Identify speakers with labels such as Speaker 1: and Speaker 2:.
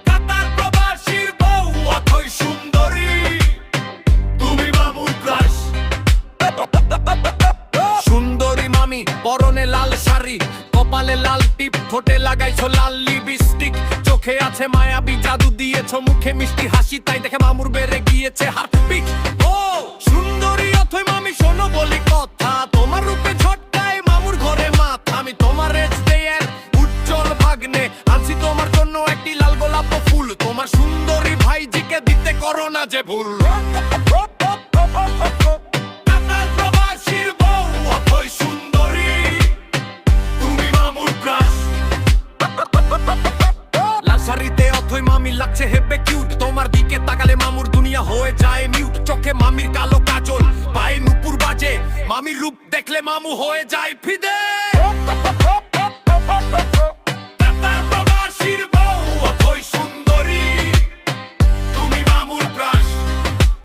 Speaker 1: কাতার প্রবাসীর বউ অথই সুন্দরী, তুমি মামুর ক্রাশ। সুন্দরী মামি পরনে লাল শাড়ি, কপালে লাল টিপ, ঠোঁটে লাগাইছো লাল লিপস্টিক, চোখে আছে মায়াবী জাদু, দিয়েছো মুখে মিষ্টি হাসি, তাই দেখে মামুর বেড়ে গিয়েছে হার্টবিট। ও সুন্দরী অথই মামি শোনো বলি কথা, তোমার রূপে ঝটকায় মামুর ঘরে মাথা। আমি তোমার এর উজ্জ্বল ভাগ্নে, আনছি তোমার জন্য একটি লাল গোলাপ ফুল, তোমার সুন্দরী ভাইজিকে দিতে করো না যে ভুল। কাতার প্রবাসীর বউ অথই সুন্দরী, তুমি মামুর ক্রাশ। লাল শাড়িতে অথই মামি লাগছে হেব্বে কিউট, তোমার দিকে তাকালে মামুর দুনিয়া হয়ে যায় মিউট। চোখে মামির কালো কাজল, পায়ে নুপুর বাজে, মামির রূপ দেখলে মামু হয়ে যায় ফিদে।